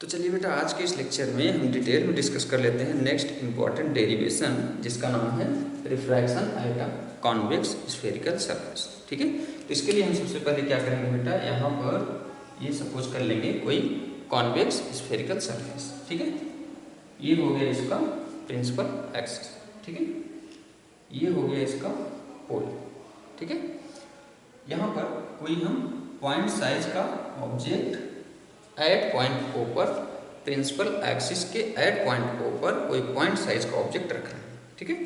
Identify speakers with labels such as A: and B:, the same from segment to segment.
A: तो चलिए बेटा, आज के इस लेक्चर में हम डिटेल में डिस्कस कर लेते हैं नेक्स्ट इंपॉर्टेंट डेरिवेशन, जिसका नाम है refraction at a convex spherical surface. ठीक है, तो इसके लिए हम सबसे पहले क्या करेंगे बेटा, यहाँ पर ये सपोज कर लेंगे कोई कॉन्वेक्स स्फेरिकल सरफेस। ठीक है, ये हो गया इसका प्रिंसिपल एक्सिस। ठीक है, ये हो गया इसका पोल। ठीक है, यहाँ पर कोई हम पॉइंट साइज का ऑब्जेक्ट एट पॉइंट ओ पर, प्रिंसिपल एक्सिस के एट पॉइंट ओ पर कोई पॉइंट साइज का ऑब्जेक्ट रख रहे हैं। ठीक है,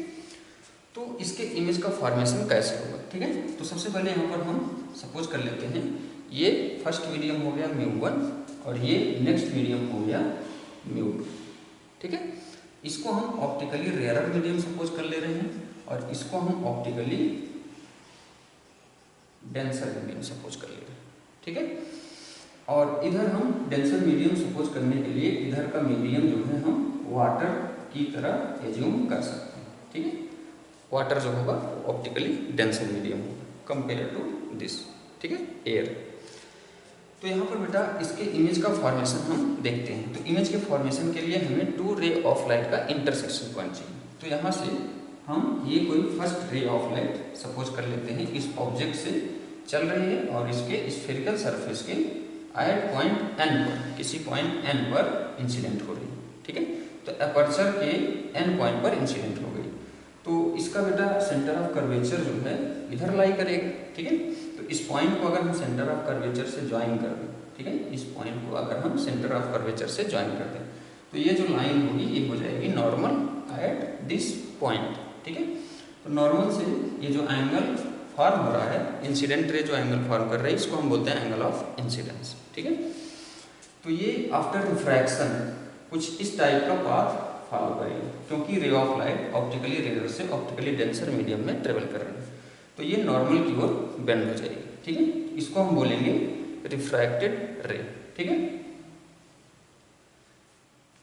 A: तो इसके इमेज का फॉर्मेशन कैसे होगा। ठीक है, तो सबसे पहले यहाँ पर हम सपोज कर लेते हैं ये फर्स्ट मीडियम हो गया μ1 और ये नेक्स्ट मीडियम हो गया μ2। ठीक है, इसको हम ऑप्टिकली रेयरर मीडियम सपोज कर ले रहे हैं और इसको हम ऑप्टिकली डेंसर मीडियम सपोज कर ले रहे हैं। ठीक है, और इधर हम डेंसर मीडियम सपोज करने के लिए इधर का मीडियम जो है हम वाटर की तरह एज्यूम कर सकते हैं। ठीक है, वाटर जो होगा ऑप्टिकली डेंसर मीडियम होगा कंपेयर टू दिस। ठीक है, एयर। तो यहाँ पर बेटा इसके इमेज का फॉर्मेशन हम देखते हैं। तो इमेज के फॉर्मेशन के लिए हमें टू रे ऑफ लाइट का इंटरसेक्शन पॉइंट चाहिए। तो यहाँ से हम ये कोई first ray of light suppose कर लेते हैं, इस ऑब्जेक्ट से चल रही है और इसके स्फेरिकल सरफेस के एट पॉइंट एन पर, किसी पॉइंट एन पर इंसिडेंट हो रही है। ठीक है, तो अपर्चर के एन पॉइंट पर इंसिडेंट हो गई, तो इसका बेटा सेंटर ऑफ कर्वेचर जो है इधर लाई करेगा। ठीक है, तो इस पॉइंट को अगर हम सेंटर ऑफ कर्वेचर से ज्वाइन कर दें, ठीक है, इस पॉइंट को अगर हम सेंटर ऑफ कर्वेचर से ज्वाइन कर दें तो ये जो लाइन होगी ये हो जाएगी नॉर्मल एट दिस पॉइंट। ठीक है, तो नॉर्मल से ये जो एंगल फॉर्म हो रहा है, इंसिडेंट रे जो एंगल फॉर्म कर रही है, इसको हम बोलते हैं एंगल ऑफ इंसिडेंस। ठीक है, तो ये आफ्टर रिफ्रैक्शन कुछ इस टाइप का पाथ फॉलो करेगी, क्योंकि ray of light optically rare से ऑप्टिकली डेंसर मीडियम में ट्रेवल कर रही है, तो ये नॉर्मल की ओर बेंड हो जाएगी। ठीक है, इसको हम बोलेंगे रिफ्रैक्टेड रे। ठीक है,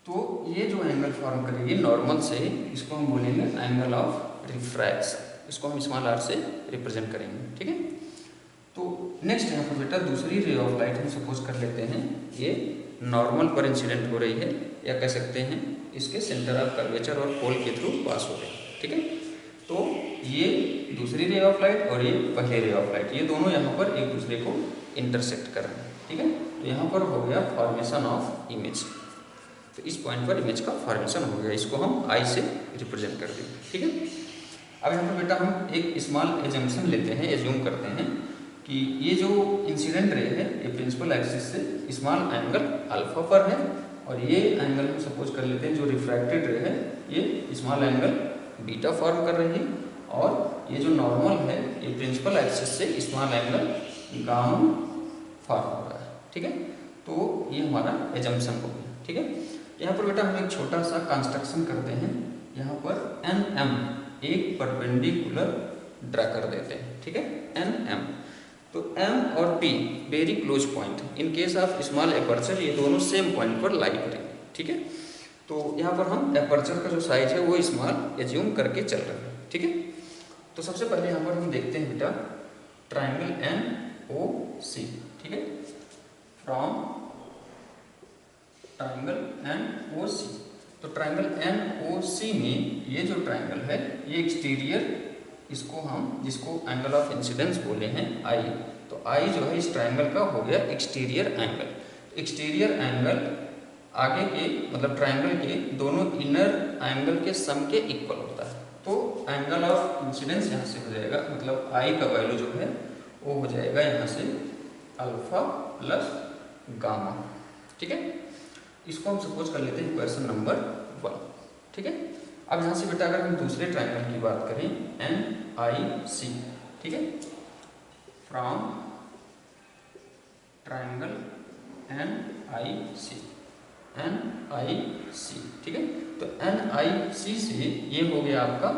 A: तो ये जो एंगल फॉर्म करेगी नॉर्मल से, इसको हम बोलेंगे एंगल ऑफ रिफ्रैक्शन। इसको हम स्मॉल आर से रिप्रेजेंट करेंगे। ठीक है, तो नेक्स्ट यहाँ पर बेटा दूसरी रे ऑफ लाइट हम सपोज कर लेते हैं, ये नॉर्मल पर इंसिडेंट हो रही है, या कह सकते हैं इसके सेंटर ऑफ कर्वेचर और पोल के थ्रू पास हो रही है। ठीक है, तो ये दूसरी रे ऑफ लाइट और ये पहले रे ऑफ लाइट, ये दोनों यहाँ पर एक दूसरे को इंटरसेक्ट कर रहे हैं। ठीक है, तो यहाँ पर हो गया फॉर्मेशन ऑफ इमेज, तो इस पॉइंट पर इमेज का फॉर्मेशन हो गया, इसको हम आई से रिप्रेजेंट कर देंगे। ठीक है, अब यहाँ पर बेटा हम एक स्मॉल एजम्पशन लेते हैं, एज्यूम करते हैं कि ये जो इंसिडेंट रे है ये प्रिंसिपल एक्सिस से स्मॉल एंगल अल्फा पर है, और ये एंगल हम सपोज कर लेते हैं जो रिफ्रैक्टेड रे है ये स्मॉल एंगल बीटा फॉर्म कर रही है, और ये जो नॉर्मल है ये प्रिंसिपल एक्सिस से स्मॉल एंगल गामा फॉर्म हो रहा है। ठीक है, तो ये हमारा एजम्पशन हो गया। ठीक है, यहाँ पर बेटा हम एक छोटा सा कंस्ट्रक्शन करते हैं, यहाँ पर एन एम एक परपेंडिकुलर ड्रा कर देते हैं। ठीक है, एन एम, तो एम और P very close point, in case of small aperture ये दोनों सेम पॉइंट पर लाई करेंगे। ठीक है, तो यहाँ पर हम एपर्चर का जो साइज है वो स्मॉल एज्यूम करके चल रहे हैं। ठीक है, तो सबसे पहले यहाँ पर हम देखते हैं बेटा ट्राइंगल एन ओ सी। ठीक है, फ्रॉम ट्राइंगल एन ओ सी, तो ट्राइंगल एन ओ सी में ये जो ट्राइंगल है ये एक्सटीरियर, इसको हम जिसको एंगल ऑफ इंसिडेंस बोले हैं आई, तो आई जो है इस ट्राइंगल का हो गया एक्सटीरियर एंगल। एक्सटीरियर एंगल आगे के मतलब ट्राइंगल के दोनों इनर एंगल के सम के इक्वल होता है, तो एंगल ऑफ इंसिडेंस यहाँ से हो जाएगा, मतलब आई का वैल्यू जो है वो हो जाएगा यहाँ से अल्फा प्लस गामा। ठीक है, इसको हम सपोज कर लेते हैं क्वेश्चन नंबर 1। ठीक है, अब यहाँ से बेटा अगर हम दूसरे ट्राइंगल की बात करें एन आई सी, ठीक है, from triangle N I C, N I C. ठीक है, तो एन आई सी से ये हो गया आपका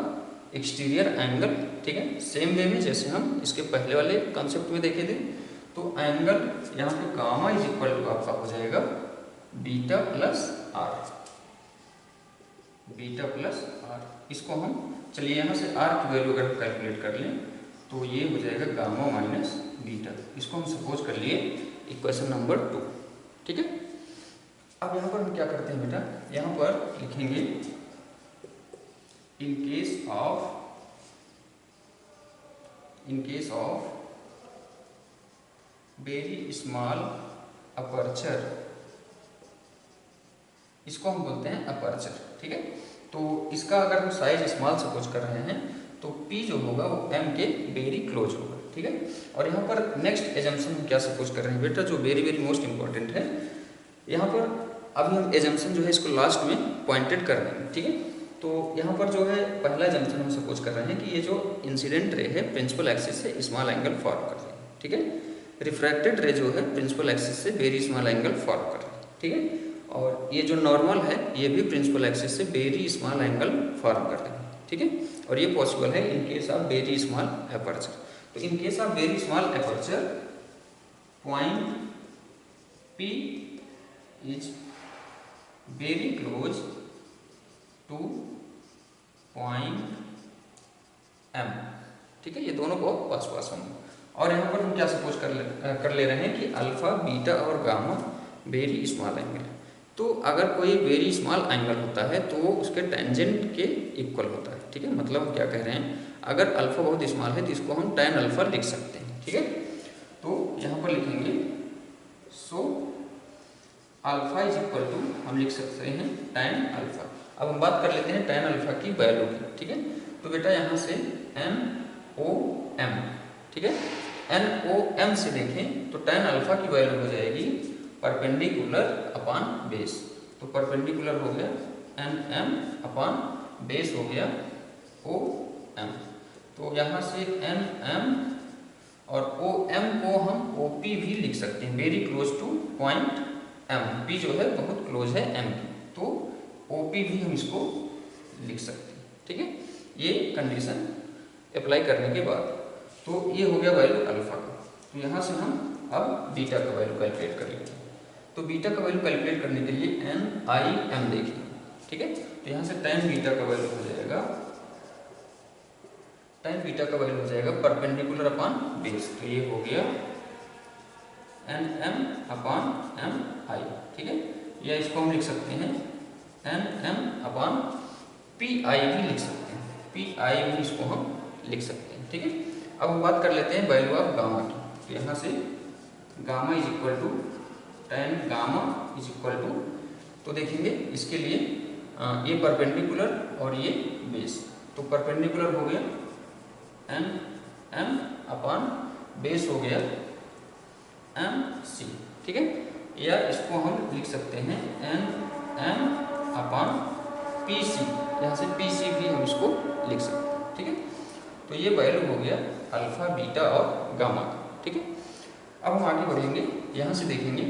A: एक्सटीरियर एंगल। ठीक है, सेम वे में जैसे हम इसके पहले वाले कॉन्सेप्ट में देखे थे, तो एंगल यहाँ पे गामा इज इक्वल टू आपका हो जाएगा beta plus R, beta plus R. इसको हम चलिए यहाँ से आर की वैल्यू अगर कैलकुलेट कर लें तो ये हो जाएगा गामा माइनस बीटा, इसको हम सपोज कर लिए इक्वेशन नंबर 2। ठीक है, अब यहाँ पर हम क्या करते हैं बेटा, यहाँ पर लिखेंगे इन case of very small aperture, इसको हम बोलते हैं अपर्चर, ठीक है। तो इसका अगर हम साइज स्मॉल सपोज कर रहे हैं तो P जो होगा वो M के वेरी क्लोज होगा, ठीक है। और यहाँ पर नेक्स्ट एजम्पशन हम क्या सपोज कर रहे हैं बेटा, जो वेरी वेरी मोस्ट इंपॉर्टेंट है, यहाँ पर अभी हम एजम्पशन जो है इसको लास्ट में पॉइंटेड कर रहे हैं, ठीक है। तो यहाँ पर जो है पहला एजम्पशन हम सपोज कर रहे हैं कि ये जो इंसिडेंट रे है प्रिंसिपल एक्सिस से स्मॉल एंगल फॉर्म कर रहे हैं, ठीक है। रिफ्रैक्टेड रे जो है प्रिंसिपल एक्सिस से वेरी स्मॉल एंगल फॉर्म कर रहे हैं, ठीक है। और ये जो नॉर्मल है ये भी प्रिंसिपल एक्सिस से वेरी स्मॉल एंगल फॉर्म कर रहे हैं, ठीक है। और ये पॉसिबल है in case of very small aperture. तो in case of very small aperture point P is very close to point M, ठीक है। ये दोनों बहुत पास पास होंगे। और यहाँ पर हम क्या सपोज कर ले रहे हैं कि अल्फा बीटा और गामा वेरी स्मॉल एंगल है। तो अगर कोई वेरी स्मॉल एंगल होता है तो वो उसके टेंजेंट के इक्वल होता है, ठीक है। मतलब हम क्या कह रहे हैं, अगर अल्फा बहुत स्मॉल है तो इसको हम tan अल्फा लिख सकते हैं, ठीक है। तो यहाँ पर लिखेंगे so alpha is equal to, हम लिख सकते हैं tan अल्फा। अब हम बात कर लेते हैं tan अल्फा की वैल्यू की, ठीक है। तो बेटा यहाँ से NOM, ठीक है, NOM से देखें तो tan अल्फा की वैल्यू हो जाएगी परपेंडिकुलर अपॉन बेस। तो परपेंडिकुलर हो गया NM अपॉन बेस हो गया OM। तो यहाँ से NM और OM को हम OP भी लिख सकते हैं, very close to point M। P जो है बहुत क्लोज है M की, तो OP भी हम इसको लिख सकते हैं, ठीक है। ये कंडीशन अप्लाई करने के बाद तो ये हो गया वैल्यू अल्फा का। तो यहाँ से हम अब बीटा का वैल्यू कैलकुलेट कर लेते हैं। तो बीटा का वैल्यू कैलकुलेट करने के लिए NIM देखिए, ठीक है। तो यहाँ से tan बीटा का वैल्यू हो जाएगा, tan बीटा का वैल्यू हो जाएगा परपेंडिकुलर अपॉन बेस। तो ये हो गया NM अपॉन MI, ठीक है। या इसको हम लिख सकते हैं NM अपॉन PI भी लिख सकते हैं, PI भी इसको हम लिख सकते हैं, ठीक है। अब हम बात कर लेते हैं वैल्यू ऑफ गामा की। तो यहाँ से gamma is equal to tan gamma is equal to, तो देखेंगे इसके लिए ये परपेंडिकुलर और ये बेस। तो परपेंडिकुलर हो गया NM अपॉन बेस हो गया MC, ठीक है। या इसको हम लिख सकते हैं NM अपॉन PC, यहाँ से PC भी हम इसको लिख सकते हैं, ठीक है। तो ये वैल्यू हो गया अल्फा बीटा और गामा का, ठीक है। अब हम आगे बढ़ेंगे, यहाँ से देखेंगे,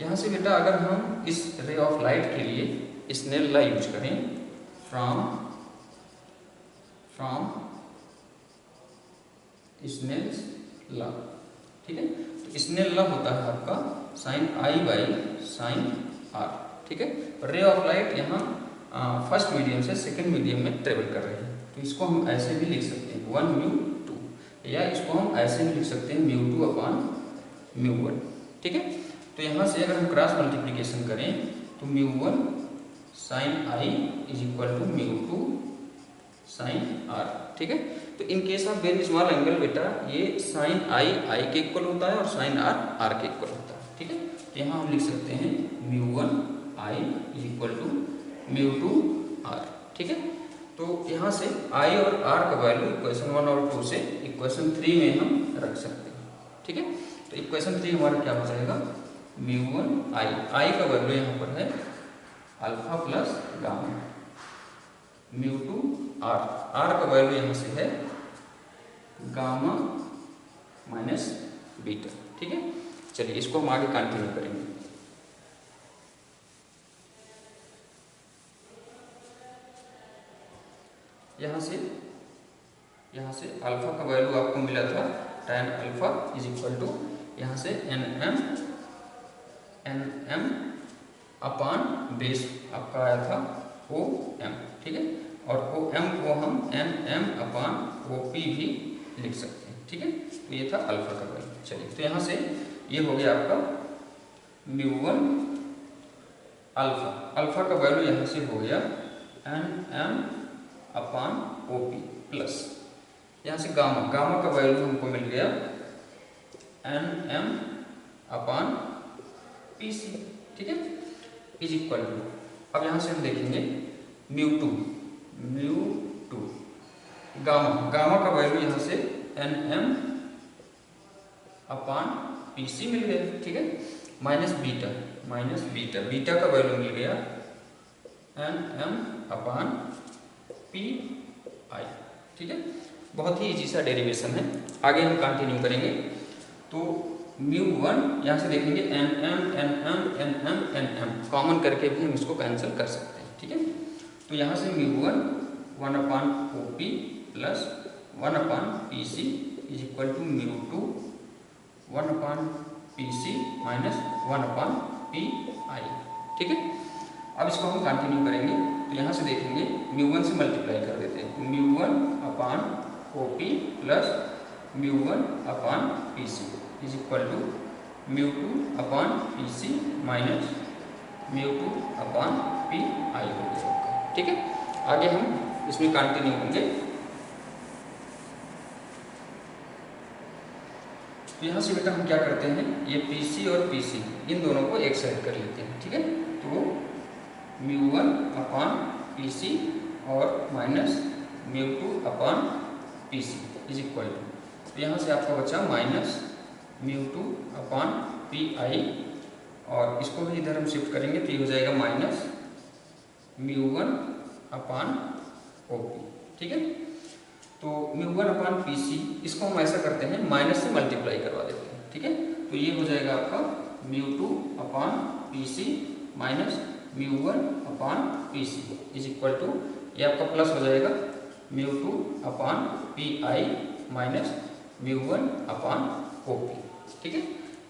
A: यहाँ से बेटा अगर हम इस रे ऑफ लाइट के लिए स्नेल लॉ यूज करें फ्रॉम स्नेल्स लॉ, ठीक है। तो स्नेल लॉ होता है आपका sin I by sin R, ठीक है। रे ऑफ लाइट यहाँ फर्स्ट मीडियम से सेकंड मीडियम में ट्रेवल कर रही है। तो इसको हम ऐसे भी लिख सकते हैं 1μ2, या इसको हम ऐसे भी लिख सकते हैं μ2 अपॉन μ1, ठीक है। तो यहाँ से अगर हम क्रॉस मल्टीप्लिकेशन करें तो μ1 sin I is equal to μ2 sin R, ठीक है। तो in case of very small angle बेटा ये sin I के इक्वल होता है और sin R के इक्वल होता है, ठीक है। तो यहाँ हम लिख सकते हैं μ1 I is equal to μ2 R, ठीक है। तो यहाँ से I और R का वैल्यू इक्वेशन 1 और 2 से इक्वेशन 3 में हम रख सकते हैं, ठीक है। तो इक्वेशन 3 हमारा क्या हो जाएगा, μ1 I का वैल्यू यहाँ पर है अल्फा प्लस गामा, μ2 R का वैल्यू यहाँ से है गामा माइनस बीटा, ठीक है। चलिए इसको हम आगे कंटिन्यू करेंगे। यहाँ से अल्फा का वैल्यू आपको मिला था tan alpha is equal to, यहाँ से NM अपॉन बेस आपका आया था OM, ठीक है। और OM को हम NM अपॉन OP भी लिख सकते हैं, ठीक है। तो ये था अल्फा का वैल्यू। चलिए तो यहाँ से ये हो गया आपका μ1 अल्फा, अल्फा का वैल्यू यहाँ से हो गया NM अपान OP प्लस यहाँ से गामा, गामा का वैल्यू हमको मिल गया NM अपान PC, ठीक है, इज इक्वल टू, अब यहाँ से हम देखेंगे म्यू टू गामा, गामा का वैल्यू यहाँ से NM अपान PC मिल गया, ठीक है, माइनस बीटा, बीटा का वैल्यू मिल गया NM अपान PI, ठीक है। बहुत ही इजी सा डेरिवेशन है, आगे हम कंटिन्यू करेंगे। तो μ1 यहाँ से देखेंगे NM कॉमन करके भी हम इसको कैंसिल कर सकते हैं, ठीक है। तो यहाँ से μ1 1 upon OP plus 1 upon PC is equal to μ2 1 upon PC minus 1 upon PI, ठीक है। अब इसको हम कंटिन्यू करेंगे। तो यहाँ से देखेंगे μ1 से मल्टीप्लाई कर देते हैं, तो μ1 upon OP plus μ1 upon PC is equal to μ2 upon PC minus μ2 upon PI हो गया, ठीक है। आगे हम इसमें कंटिन्यू होंगे। तो यहाँ से बेटा हम क्या करते हैं, ये PC और PC इन दोनों को एक साइड कर लेते हैं, ठीक है। तो μ1 अपान PC और minus μ2 upon PC is equal to, तो यहाँ से आपका बचा माइनस μ2 अपान PI और इसको भी इधर हम शिफ्ट करेंगे तो ये हो जाएगा माइनस μ1 अपान OP, ठीक है। तो μ1 अपान PC इसको हम ऐसा करते हैं माइनस से मल्टीप्लाई करवा देते हैं, ठीक है। तो ये हो जाएगा आपका μ2 upon PC minus μ1 upon PC is equal to, ये आपका प्लस हो जाएगा μ2 upon PI minus μ1 upon OP, ठीक है।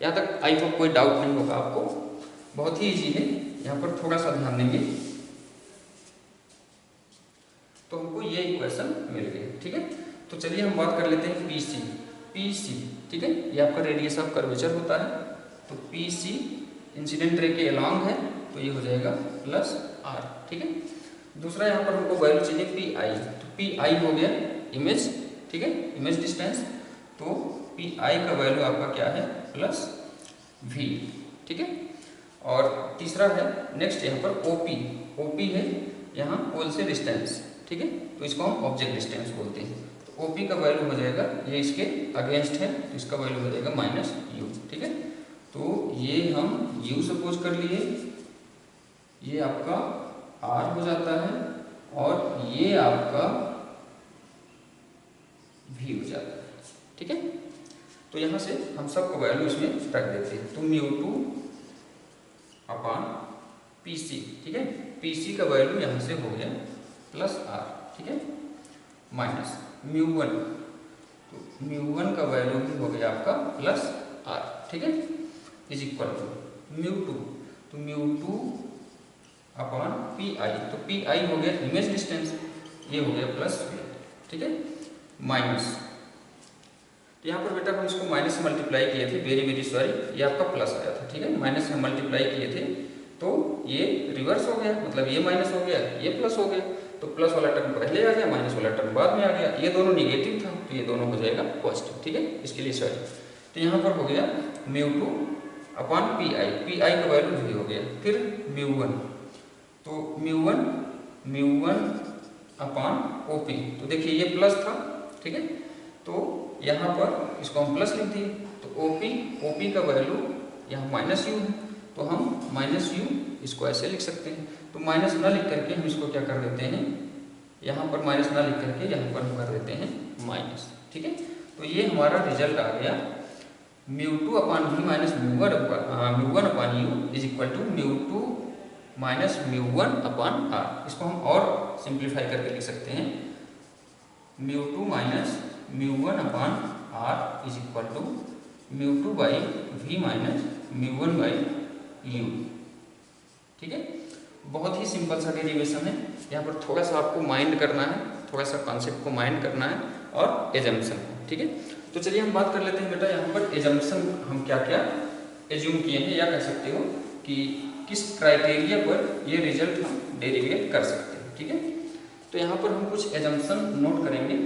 A: यहाँ तक आई होप कोई डाउट नहीं होगा आपको, बहुत ही इजी है। यहाँ पर थोड़ा सा ध्यान देंगे तो हमको ये इक्वेशन मिल गई, ठीक है। तो चलिए हम बात कर लेते हैं PC, ठीक है, ये आपका रेडियस ऑफ कर्वेचर होता है। तो PC इंसिडेंट रे के अलोंग है तो ये हो जाएगा प्लस R, ठीक है। दूसरा यहाँ पर हमको वैल्यू चाहिए PI, तो PI हो गया इमेज, ठीक है, इमेज डिस्टेंस। तो PI का वैल्यू आपका क्या है, प्लस V, ठीक है। और तीसरा है नेक्स्ट यहाँ पर OP है यहाँ पोल से डिस्टेंस, ठीक है, तो इसको हम ऑब्जेक्ट डिस्टेंस बोलते हैं। तो OP का वैल्यू हो जाएगा, ये इसके अगेंस्ट है तो इसका वैल्यू हो जाएगा माइनस U, ठीक है। तो ये हम U सपोज कर लिए, ये आपका R हो जाता है और ये आपका V हो जाता है, ठीक है। तो यहाँ से हम सबको वैल्यू इसमें रख देते हैं। तो μ2 अपान PC, ठीक है, PC का वैल्यू यहाँ से हो गया प्लस R, ठीक है, माइनस μ1, तो μ1 का वैल्यू भी हो गया आपका प्लस R, ठीक है, इज इक्वल टू μ2, तो μ2 अपान PI, तो PI हो गया इमेज डिस्टेंस, ये हो गया प्लस V, ठीक है, माइनस, तो यहाँ पर बेटा हम इसको माइनस से मल्टीप्लाई किए थे, वेरी सॉरी, ये आपका प्लस आया था, ठीक है, माइनस से मल्टीप्लाई किए थे तो ये रिवर्स हो गया, मतलब ये माइनस हो गया, ये प्लस हो गया, तो प्लस वाला टर्म पहले आ गया, माइनस वाला टर्म बाद में आ गया, ये दोनों निगेटिव था तो ये दोनों हो जाएगा पॉजिटिव, ठीक है, इसके लिए सॉरी। तो यहाँ पर हो गया μ2 अपान PI का वैल्यू भी हो गया, फिर μ1, तो μ1 अपान OP, तो देखिए ये प्लस था, ठीक है, तो यहाँ पर इसको हम प्लस लिख दिए, तो OP का वैल्यू यहाँ माइनस U है तो हम माइनस U इसको ऐसे लिख सकते हैं। तो माइनस ना लिख करके हम इसको क्या कर देते हैं, यहाँ पर माइनस ना लिख करके यहाँ पर हम कर देते हैं माइनस, ठीक है। तो ये हमारा रिजल्ट आ गया μ2 upon V minus μ1 upon U is equal to μ2 minus μ1 upon R। इसको हम और सिंप्लीफाई करके लिख सकते हैं μ2 minus μ1 upon R is equal to μ2 by V minus μ1 by U, ठीक है। बहुत ही सिंपल सा डेरिवेशन है, यहाँ पर थोड़ा सा आपको माइंड करना है, थोड़ा सा कॉन्सेप्ट को माइंड करना है और एजम्पशन को, ठीक है। तो चलिए हम बात कर लेते हैं बेटा यहाँ पर एजम्पशन हम क्या क्या एज्यूम किए हैं, या कह सकते हो कि किस क्राइटेरिया पर ये रिजल्ट हम डेरिवेट कर सकते हैं। ठीक है, तो यहाँ पर हम कुछ एजम्पशन नोट करेंगे।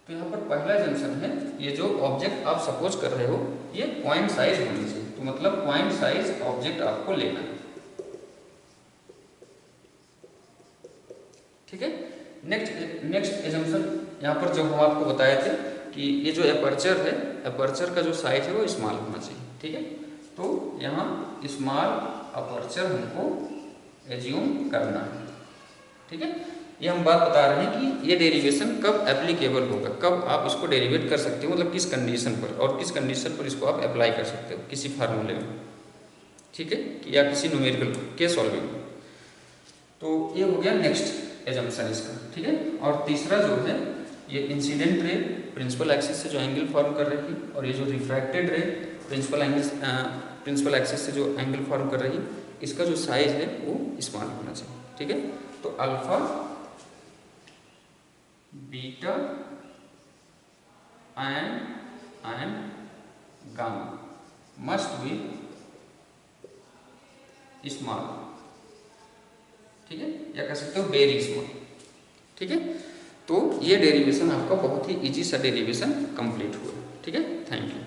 A: तो यहाँ पर पहला एजम्पशन है, ये जो ऑब्जेक्ट आप सपोज कर रहे हो ये पॉइंट साइज होनी चाहिए, तो मतलब पॉइंट साइज ऑब्जेक्ट आपको लेना है। ठीक है, नेक्स्ट एजम्पशन यहाँ पर जो हम आपको बताए थे कि ये जो एपर्चर है, एपर्चर का जो साइज है वो स्मॉल होना चाहिए। ठीक है, तो यहाँ स्मॉल अपर्चर हमको एज्यूम करना है। ठीक है, ये हम बात बता रहे हैं कि ये डेरिवेशन कब एप्लीकेबल होगा, कब आप इसको डेरिवेट कर सकते हो, मतलब किस कंडीशन पर, और किस कंडीशन पर इसको आप अप्लाई कर सकते हो किसी फार्मूले में। ठीक है, या किसी न्यूमेरिकल के सॉल्विंग। तो ये हो गया नेक्स्ट एजम्पशन इसका। ठीक है, और तीसरा जो है ये इंसिडेंट रे प्रिंसिपल एक्सिस से जो एंगल फॉर्म कर रही है, और ये जो रिफ्रैक्टेड रे प्रिंसिपल एक्सिस से जो एंगल फॉर्म कर रही है, इसका जो साइज है वो स्मॉल होना चाहिए। ठीक है, तो alpha beta and gamma must be small. ठीक है, या कह सकते हो वेरी स्मॉल। ठीक है, तो ये डेरिवेशन आपका बहुत ही इजी सा डेरिवेशन कंप्लीट हुआ। ठीक है, थैंक यू।